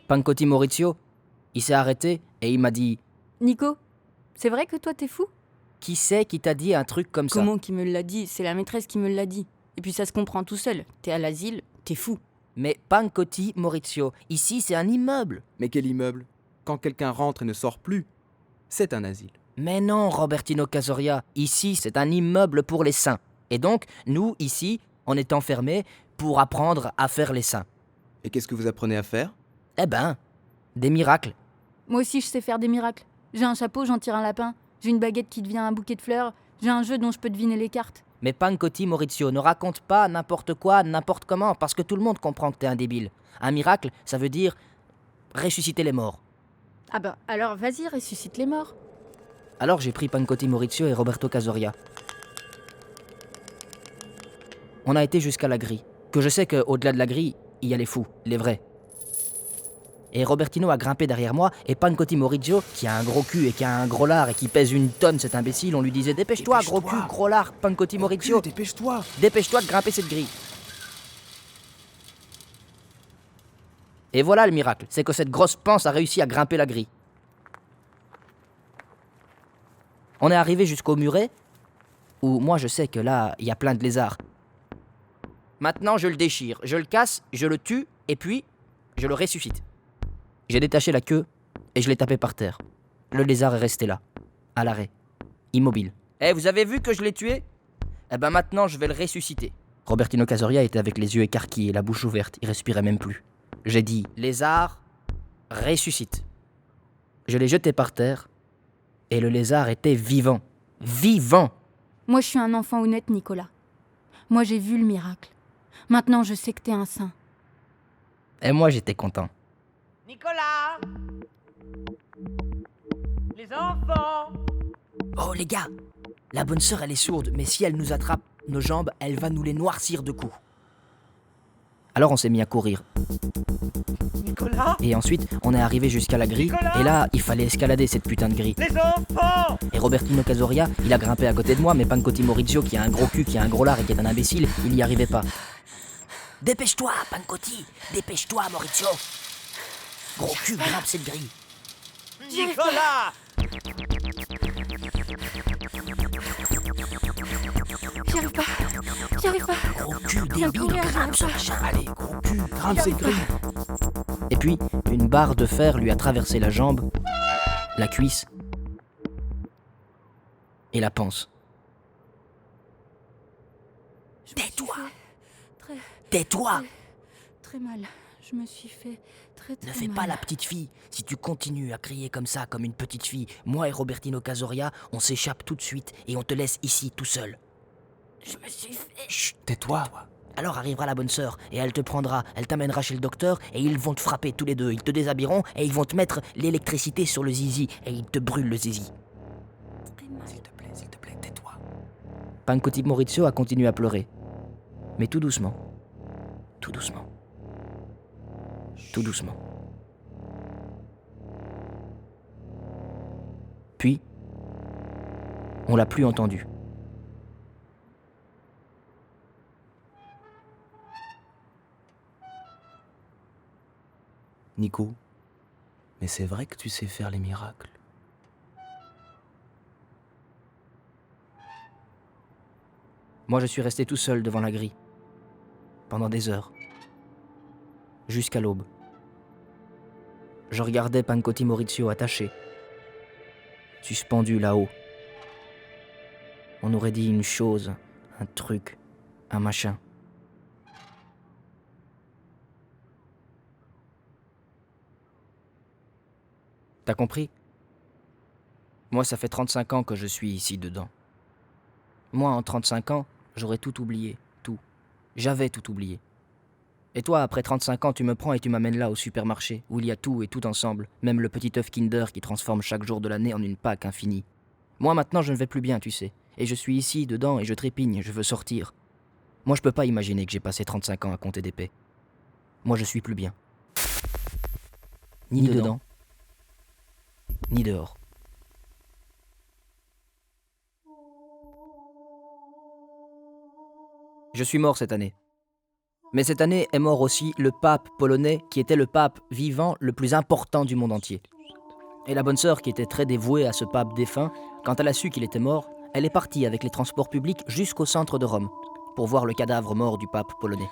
Pancotti Maurizio, il s'est arrêté et il m'a dit « Nico, c'est vrai que toi t'es fou ? Qui c'est qui t'a dit un truc comme ça ?» Comment qui me l'a dit ? C'est la maîtresse qui me l'a dit. Et puis ça se comprend tout seul. T'es à l'asile, t'es fou. Mais Pancotti Maurizio, ici c'est un immeuble. Mais quel immeuble ? Quand quelqu'un rentre et ne sort plus, c'est un asile. Mais non, Robertino Casoria, ici c'est un immeuble pour les saints. Et donc, nous, ici, on est enfermés pour apprendre à faire les saints. Et qu'est-ce que vous apprenez à faire ? Eh ben, des miracles. Moi aussi je sais faire des miracles. J'ai un chapeau, j'en tire un lapin. J'ai une baguette qui devient un bouquet de fleurs. J'ai un jeu dont je peux deviner les cartes. Mais Pancotti Maurizio, ne raconte pas n'importe quoi, n'importe comment, parce que tout le monde comprend que t'es un débile. Un miracle, ça veut dire ressusciter les morts. Ah bah alors vas-y, ressuscite les morts. Alors j'ai pris Pancotti Maurizio et Roberto Casoria. On a été jusqu'à la grille. Que je sais qu'au-delà de la grille, il y a les fous, les vrais. Et Robertino a grimpé derrière moi, et Pancotti Maurizio, qui a un gros cul et qui a un gros lard et qui pèse 1 tonne, cet imbécile, on lui disait « Dépêche-toi, gros cul, gros lard, Pancotti Maurizio, dépêche-toi !» Dépêche-toi de grimper cette grille. Et voilà le miracle, c'est que cette grosse panse a réussi à grimper la grille. On est arrivé jusqu'au muret, où moi je sais que là, il y a plein de lézards. Maintenant je le déchire, je le casse, je le tue, et puis je le ressuscite. J'ai détaché la queue et je l'ai tapé par terre. Le lézard est resté là, à l'arrêt, immobile. Eh, vous avez vu que je l'ai tué ? Eh ben maintenant je vais le ressusciter. Robertino Casoria était avec les yeux écarquillés et la bouche ouverte, il respirait même plus. J'ai dit « Lézard, ressuscite ». Je l'ai jeté par terre et le lézard était vivant. Vivant ! Moi je suis un enfant honnête, Nicolas. Moi j'ai vu le miracle. Maintenant je sais que t'es un saint. Et moi j'étais content. Nicolas! Les enfants! Oh les gars, la bonne sœur elle est sourde, mais si elle nous attrape nos jambes, elle va nous les noircir de coups. Alors on s'est mis à courir. Nicolas! Et ensuite, on est arrivé jusqu'à la grille, Nicolas! et là, il fallait escalader cette putain de grille. Les enfants! Et Robertino Casoria, il a grimpé à côté de moi, mais Pancotti Maurizio, qui a un gros cul, qui a un gros lard et qui est un imbécile, il n'y arrivait pas. Dépêche-toi, Pancotti! Dépêche-toi, Maurizio! Gros cul, grimpe cette grille. Nicolas! J'y arrive pas. J'y arrive pas. Gros cul, Viens débile, courir, grimpe ce j'arrive machin, allez, gros cul, grimpe cette grille. Et puis, une barre de fer lui a traversé la jambe, la cuisse et la panse. Tais-toi! Tais-toi! Très mal. Je me suis fait très Ne mal. fais pas la petite fille. Si tu continues à crier comme ça, comme une petite fille, moi et Robertino Casoria, on s'échappe tout de suite et on te laisse ici tout seul. Je me suis fait... Chut, tais-toi. Alors arrivera la bonne sœur et elle te prendra, elle t'amènera chez le docteur et ils vont te frapper tous les deux. Ils te déshabilleront et ils vont te mettre l'électricité sur le zizi et ils te brûlent le zizi. S'il te plaît, tais-toi. Pancotti Maurizio a continué à pleurer. Mais tout doucement. Tout doucement. Tout doucement. Puis, on l'a plus entendu. Nico, mais c'est vrai que tu sais faire les miracles. Moi, je suis resté tout seul devant la grille. Pendant des heures. Jusqu'à l'aube. Je regardais Pancotti Maurizio attaché. Suspendu là-haut. On aurait dit une chose, un truc, un machin. T'as compris ? Moi, ça fait 35 ans que je suis ici dedans. Moi, en 35 ans, j'aurais tout oublié, tout. J'avais tout oublié. Et toi, après 35 ans, tu me prends et tu m'amènes là au supermarché, où il y a tout et tout ensemble, même le petit œuf Kinder qui transforme chaque jour de l'année en une Pâque infinie. Moi, maintenant, je ne vais plus bien, tu sais. Et je suis ici, dedans, et je trépigne, je veux sortir. Moi, je peux pas imaginer que j'ai passé 35 ans à compter des paix. Moi, je suis plus bien. Ni dedans, ni dehors. Je suis mort cette année. Mais cette année est mort aussi le pape polonais qui était le pape vivant le plus important du monde entier. Et la bonne sœur qui était très dévouée à ce pape défunt, quand elle a su qu'il était mort, elle est partie avec les transports publics jusqu'au centre de Rome pour voir le cadavre mort du pape polonais.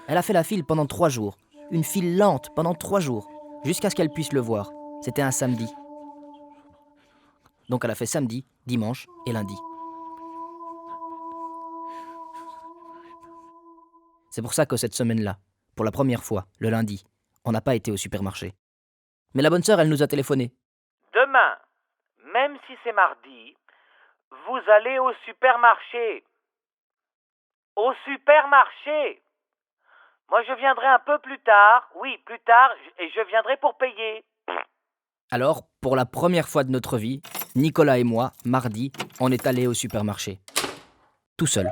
Elle a fait la file pendant 3 jours, une file lente pendant 3 jours, jusqu'à ce qu'elle puisse le voir. C'était un samedi. Donc elle a fait samedi, dimanche et lundi. C'est pour ça que cette semaine-là, pour la première fois, le lundi, on n'a pas été au supermarché. Mais la bonne sœur, elle nous a téléphoné. Demain, même si c'est mardi, vous allez au supermarché. Au supermarché. Moi, je viendrai un peu plus tard. Oui, plus tard, et je viendrai pour payer. Alors, pour la première fois de notre vie, Nicolas et moi, mardi, on est allés au supermarché. Tout seul.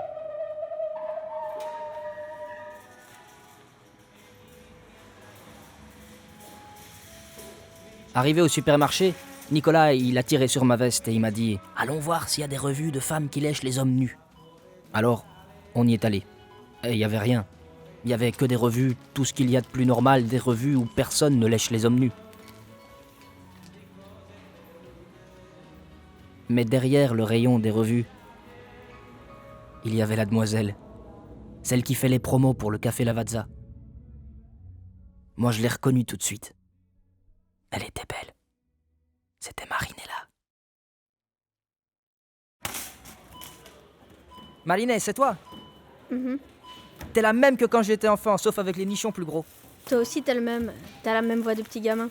Arrivé au supermarché, Nicolas, il a tiré sur ma veste et il m'a dit « Allons voir s'il y a des revues de femmes qui lèchent les hommes nus. » Alors, on y est allé. Et il n'y avait rien. Il n'y avait que des revues, tout ce qu'il y a de plus normal, des revues où personne ne lèche les hommes nus. Mais derrière le rayon des revues, il y avait la demoiselle, celle qui fait les promos pour le café Lavazza. Moi, je l'ai reconnue tout de suite. Elle était belle. C'était Marinella. Marinette, c'est toi? T'es la même que quand j'étais enfant, sauf avec les nichons plus gros. Toi aussi, t'es le même. T'as la même voix de petit gamin.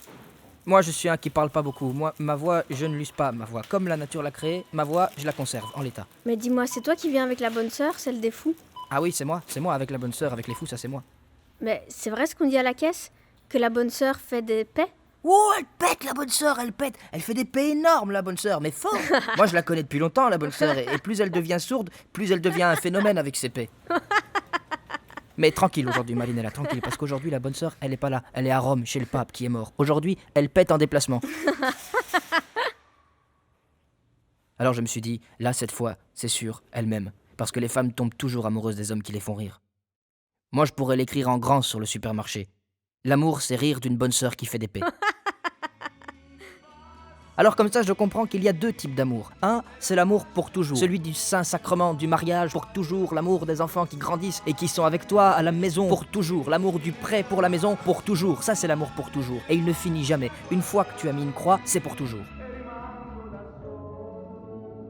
Moi, je suis un qui parle pas beaucoup. Moi, ma voix, je ne l'use pas. Ma voix, comme la nature l'a créée, ma voix, je la conserve en l'état. Mais dis-moi, c'est toi qui viens avec la bonne sœur, celle des fous? Ah oui, c'est moi avec la bonne sœur, avec les fous, ça c'est moi. Mais c'est vrai ce qu'on dit à la caisse? Que la bonne sœur fait des paix? Oh, elle pète, la bonne sœur, elle pète. Elle fait des paix énormes, la bonne sœur, mais fort. Moi, je la connais depuis longtemps, la bonne sœur, et plus elle devient sourde, plus elle devient un phénomène avec ses paix. Mais tranquille aujourd'hui, Marinella, tranquille, parce qu'aujourd'hui, la bonne sœur, elle est pas là. Elle est à Rome, chez le pape qui est mort. Aujourd'hui, elle pète en déplacement. Alors je me suis dit, là, cette fois, c'est sûr, elle m'aime. Parce que les femmes tombent toujours amoureuses des hommes qui les font rire. Moi, je pourrais l'écrire en grand sur le supermarché. L'amour, c'est rire d'une bonne sœur qui fait des paix. Alors comme ça, je comprends qu'il y a 2 types d'amour. Un, c'est l'amour pour toujours. Celui du Saint-Sacrement, du mariage, pour toujours. L'amour des enfants qui grandissent et qui sont avec toi à la maison, pour toujours. L'amour du prêt pour la maison, pour toujours. Ça, c'est l'amour pour toujours. Et il ne finit jamais. Une fois que tu as mis une croix, c'est pour toujours.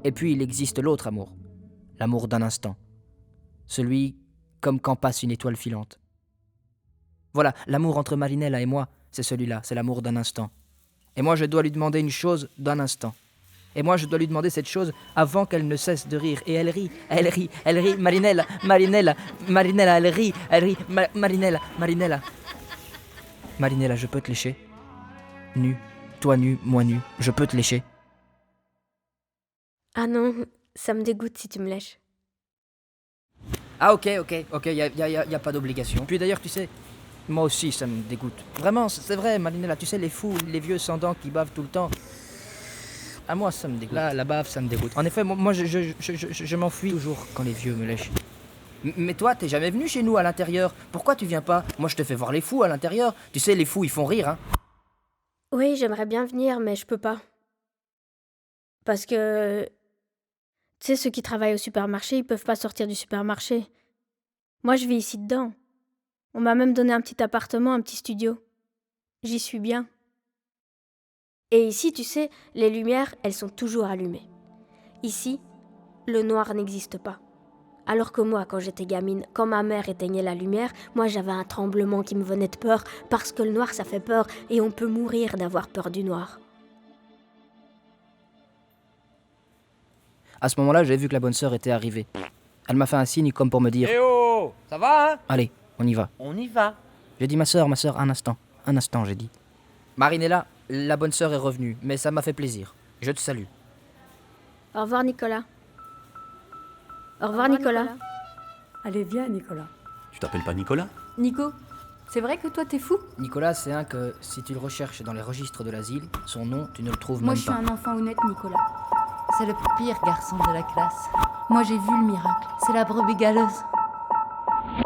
Et puis, il existe l'autre amour. L'amour d'un instant. Celui comme quand passe une étoile filante. Voilà, l'amour entre Marinella et moi, c'est celui-là, c'est l'amour d'un instant. Et moi, je dois lui demander une chose d'un instant. Et moi, je dois lui demander cette chose avant qu'elle ne cesse de rire. Et elle rit, elle rit, elle rit. Marinella, Marinella, Marinella, elle rit, Marinella, Marinella. Marinella, je peux te lécher? Nu, toi nu, moi nu, je peux te lécher? Ah non, ça me dégoûte si tu me lèches. Ah ok, y a pas d'obligation. Puis d'ailleurs, tu sais, moi aussi, ça me dégoûte. Vraiment, c'est vrai, Marinella, tu sais, les fous, les vieux sans dents qui bavent tout le temps. À moi, ça me dégoûte. Là, la bave, ça me dégoûte. En effet, moi, je m'enfuis toujours quand les vieux me lèchent. Mais toi, t'es jamais venu chez nous à l'intérieur. Pourquoi tu viens pas? Moi, je te fais voir les fous à l'intérieur. Tu sais, les fous, ils font rire, hein. Oui, j'aimerais bien venir, mais je peux pas. Parce que... Tu sais, ceux qui travaillent au supermarché, ils peuvent pas sortir du supermarché. Moi, je vis ici dedans. On m'a même donné un petit appartement, un petit studio. J'y suis bien. Et ici, tu sais, les lumières, elles sont toujours allumées. Ici, le noir n'existe pas. Alors que moi, quand j'étais gamine, quand ma mère éteignait la lumière, moi j'avais un tremblement qui me venait de peur, parce que le noir, ça fait peur, et on peut mourir d'avoir peur du noir. À ce moment-là, j'ai vu que la bonne sœur était arrivée. Elle m'a fait un signe comme pour me dire Eh oh, ça va, hein? Allez, on y va. On y va. J'ai dit ma sœur, un instant, j'ai dit. Marinella, la bonne sœur est revenue, mais ça m'a fait plaisir. Je te salue. Au revoir, Nicolas. Au revoir, Nicolas. Allez, viens, Nicolas. Tu t'appelles pas Nicolas? Nico, c'est vrai que toi t'es fou? Nicolas, c'est un que, si tu le recherches dans les registres de l'asile, son nom, tu ne le trouves Moi même je suis pas. un enfant honnête, Nicolas. C'est le pire garçon de la classe. Moi j'ai vu le miracle. C'est la brebis galeuse.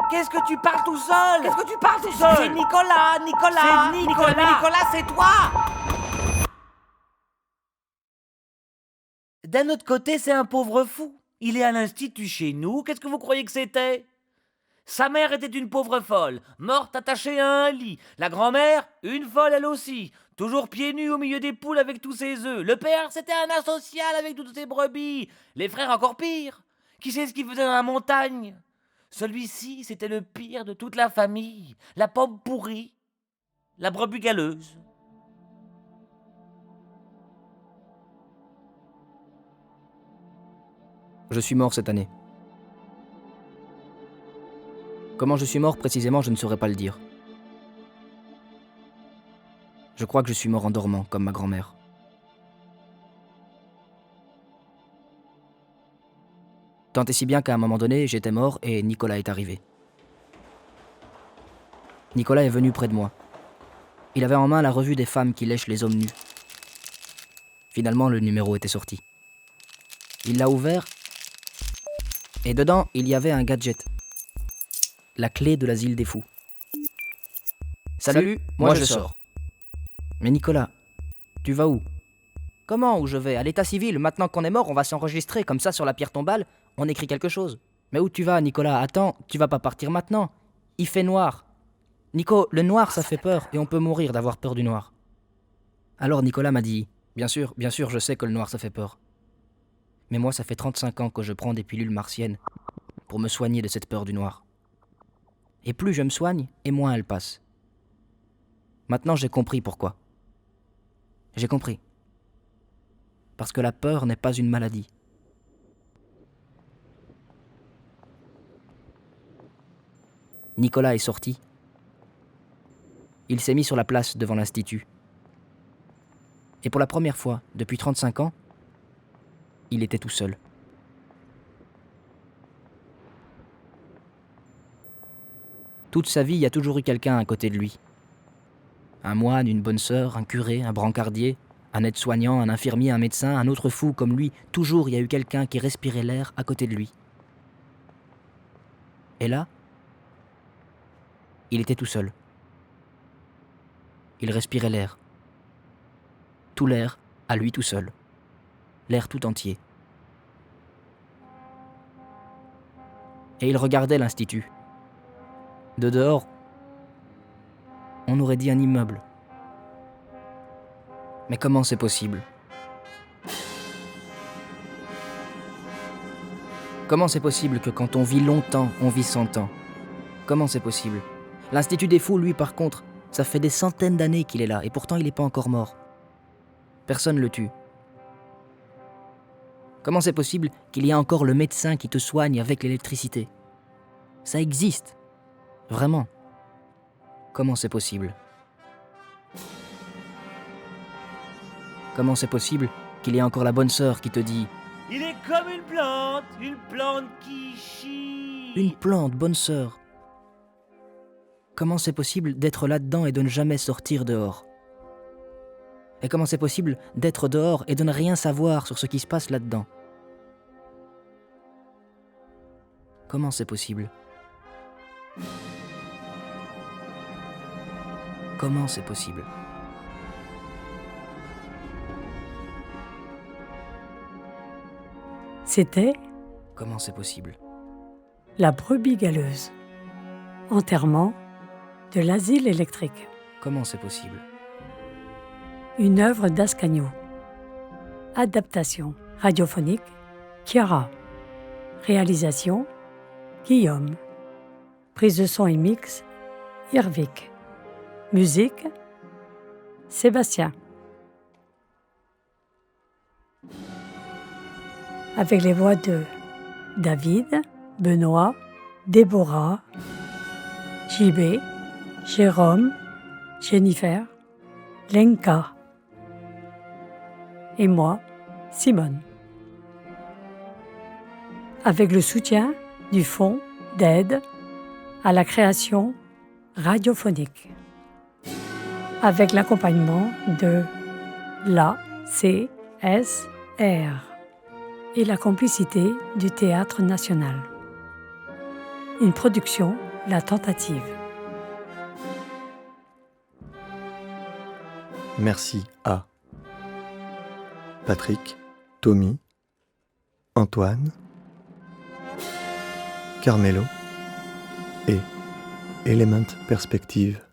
Qu'est-ce que tu parles tout seul? Qu'est-ce que tu parles tout seul? C'est Nicolas. C'est Nicolas, c'est toi. D'un autre côté, c'est un pauvre fou. Il est à l'institut chez nous. Qu'est-ce que vous croyez que c'était? Sa mère était une pauvre folle, morte attachée à un lit. La grand-mère, une folle elle aussi, toujours pieds nus au milieu des poules avec tous ses œufs. Le père, c'était un asocial avec toutes ses brebis. Les frères, encore pire. Qui sait ce qu'ils faisaient dans la montagne? Celui-ci, c'était le pire de toute la famille. La pomme pourrie. La brebis galeuse. Je suis mort cette année. Comment je suis mort précisément, je ne saurais pas le dire. Je crois que je suis mort en dormant, comme ma grand-mère. Tant et si bien qu'à un moment donné, j'étais mort et Nicolas est arrivé. Nicolas est venu près de moi. Il avait en main la revue des femmes qui lèchent les hommes nus. Finalement, le numéro était sorti. Il l'a ouvert et dedans, il y avait un gadget. La clé de l'asile des fous. Salut, moi je sors. Mais Nicolas, tu vas où? Comment où je vais? À l'état civil, maintenant qu'on est mort, on va s'enregistrer, comme ça sur la pierre tombale, on écrit quelque chose. Mais où tu vas, Nicolas? Attends, tu vas pas partir maintenant. Il fait noir. Nico, le noir ça fait peur, et on peut mourir d'avoir peur du noir. Alors Nicolas m'a dit, bien sûr, je sais que le noir ça fait peur. Mais moi ça fait 35 ans que je prends des pilules martiennes pour me soigner de cette peur du noir. Et plus je me soigne, et moins elle passe. Maintenant j'ai compris pourquoi. J'ai compris. Parce que la peur n'est pas une maladie. Nicolas est sorti. Il s'est mis sur la place devant l'institut. Et pour la première fois, depuis 35 ans, il était tout seul. Toute sa vie, il y a toujours eu quelqu'un à côté de lui. Un moine, une bonne sœur, un curé, un brancardier, un aide-soignant, un infirmier, un médecin, un autre fou comme lui. Toujours, il y a eu quelqu'un qui respirait l'air à côté de lui. Et là, il était tout seul. Il respirait l'air. Tout l'air, à lui tout seul. L'air tout entier. Et il regardait l'institut. De dehors, on aurait dit un immeuble. Mais comment c'est possible? Comment c'est possible que quand on vit longtemps, on vit 100 ans? Comment c'est possible? L'Institut des Fous, lui, par contre, ça fait des centaines d'années qu'il est là, et pourtant il n'est pas encore mort. Personne ne le tue. Comment c'est possible qu'il y a encore le médecin qui te soigne avec l'électricité? Ça existe. Vraiment. Comment c'est possible? Comment c'est possible qu'il y ait encore la bonne sœur qui te dit « Il est comme une plante qui chie. Une plante, bonne sœur. Comment c'est possible d'être là-dedans et de ne jamais sortir dehors? Et comment c'est possible d'être dehors et de ne rien savoir sur ce qui se passe là-dedans? Comment c'est possible? Comment c'est possible? C'était Comment c'est possible? La brebis galeuse. Enterrement de l'asile électrique. Comment c'est possible? Une œuvre d'Ascanio. Adaptation radiophonique, Chiara. Réalisation, Guillaume. Prise de son et mix, Irvik. Musique, Sébastien. avec les voix de David, Benoît, Déborah, JB, Jérôme, Jennifer, Lenka et moi, Simone. Avec le soutien du Fonds d'aide à la création radiophonique. Avec l'accompagnement de l'ACSR et la complicité du Théâtre National. Une production La Tentative. Merci à Patrick, Tommy, Antoine, Carmelo et Element Perspective.